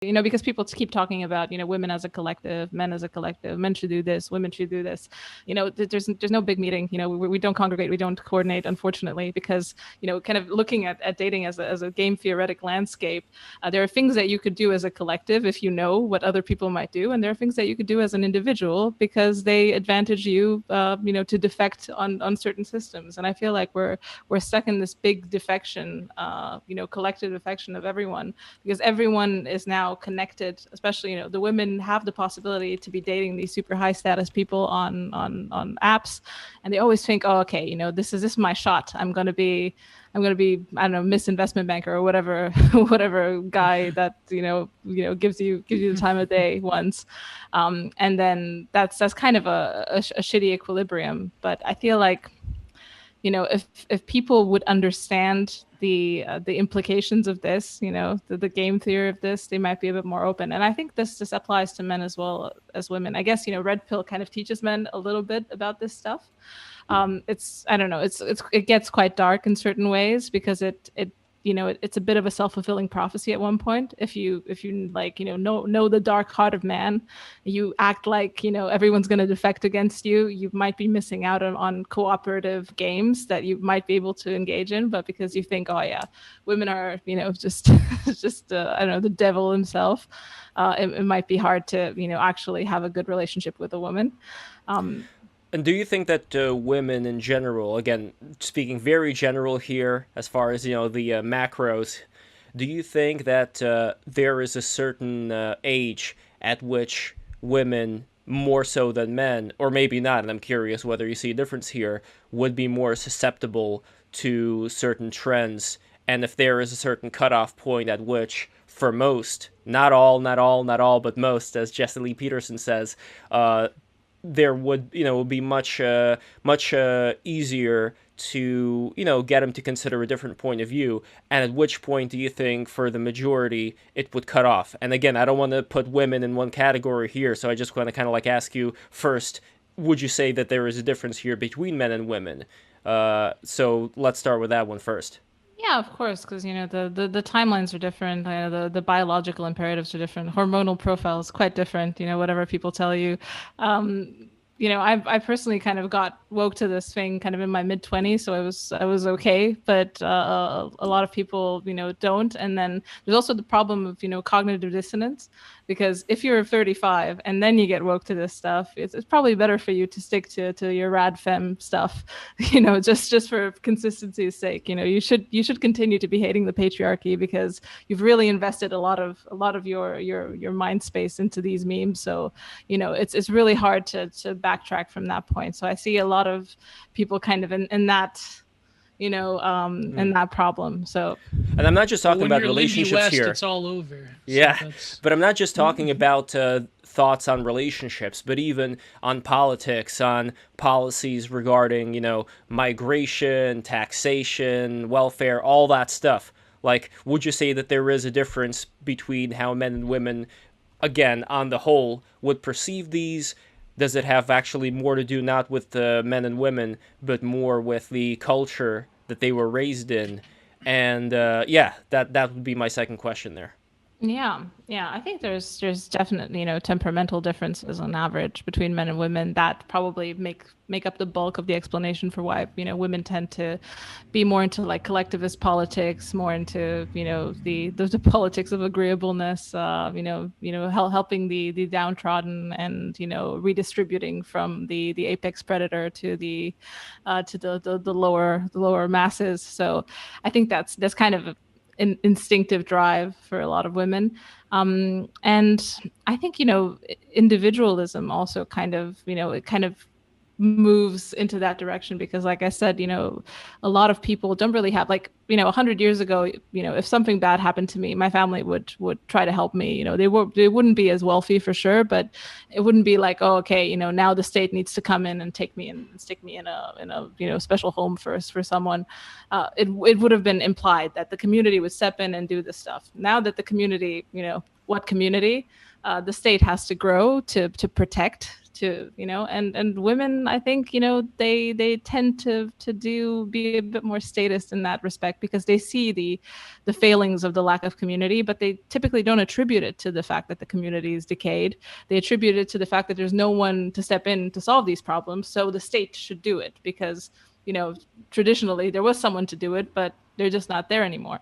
Because people keep talking about, women as a collective, men as a collective, men should do this, women should do this. There's no big meeting. We don't congregate, we don't coordinate, unfortunately, because, kind of looking at dating as a game theoretic landscape, there are things that you could do as a collective if you know what other people might do, and there are things that you could do as an individual because they advantage you, to defect on certain systems. And I feel like we're stuck in this big defection, collective defection of everyone, because everyone is now connected, especially, the women have the possibility to be dating these super high status people on apps, and they always think, oh, okay, this is my shot. I'm gonna be, I don't know, Miss Investment Banker or whatever, whatever guy that gives you the time of day once, and then that's kind of a shitty equilibrium. But I feel like, if people would understand the implications of this, the game theory of this, they might be a bit more open. And I think this applies to men as well as women. I guess, Red Pill kind of teaches men a little bit about this stuff. It's, I don't know, it gets quite dark in certain ways because it's a bit of a self-fulfilling prophecy at one point. If you like, know the dark heart of man, you act like, everyone's going to defect against you, you might be missing out on cooperative games that you might be able to engage in. But because you think, oh yeah, women are, just I don't know, the devil himself, it might be hard to, actually have a good relationship with a woman. And do you think that women in general, again, speaking very general here, as far as the macros, do you think that there is a certain age at which women, more so than men, or maybe not, and I'm curious whether you see a difference here, would be more susceptible to certain trends, and if there is a certain cutoff point at which, for most, not all, but most, as Jesse Lee Peterson says, there would be much easier to get them to consider a different point of view, and at which point do you think for the majority it would cut off? And again, I don't want to put women in one category here, so I just want to kind of like ask you first, would you say that there is a difference here between men and women? So let's start with that one first. Yeah, of course, because the timelines are different. The biological imperatives are different. Hormonal profile is quite different. Whatever people tell you. I personally kind of got woke to this thing kind of in my mid-20s, so I was okay. But a lot of people don't. And then there's also the problem of cognitive dissonance, because if you're 35 and then you get woke to this stuff, it's probably better for you to stick to your rad femme stuff, just for consistency's sake. You should continue to be hating the patriarchy because you've really invested a lot of your mind space into these memes. So it's really hard to backtrack from that point. So I see a lot of people kind of in that and that problem. So, and I'm not just talking about When you're relationships West, here. it's all over. Yeah, So but I'm not just talking about thoughts on relationships, but even on politics, on policies regarding, migration, taxation, welfare, all that stuff. Like, would you say that there is a difference between how men and women, again, on the whole, would perceive these? Does it have actually more to do not with the men and women, but more with the culture that they were raised in? And that would be my second question there. Yeah, I think there's definitely temperamental differences on average between men and women that probably make up the bulk of the explanation for why women tend to be more into like collectivist politics, more into the politics of agreeableness, helping the downtrodden, and redistributing from the apex predator to the lower masses. So I think that's kind of instinctive drive for a lot of women. And I think, individualism also kind of, it kind of moves into that direction because, like I said, a lot of people don't really have, like, 100 years ago, if something bad happened to me, my family would try to help me. They wouldn't be as wealthy for sure, but it wouldn't be like, oh, okay, now the state needs to come in and take me and stick me in a special home for someone. It would have been implied that the community would step in and do this stuff. Now that the community, what community? The state has to grow to protect too, and women, I think, they tend to be a bit more statist in that respect, because they see the failings of the lack of community, but they typically don't attribute it to the fact that the community is decayed. They attribute it to the fact that there's no one to step in to solve these problems, so the state should do it, because traditionally there was someone to do it, but they're just not there anymore.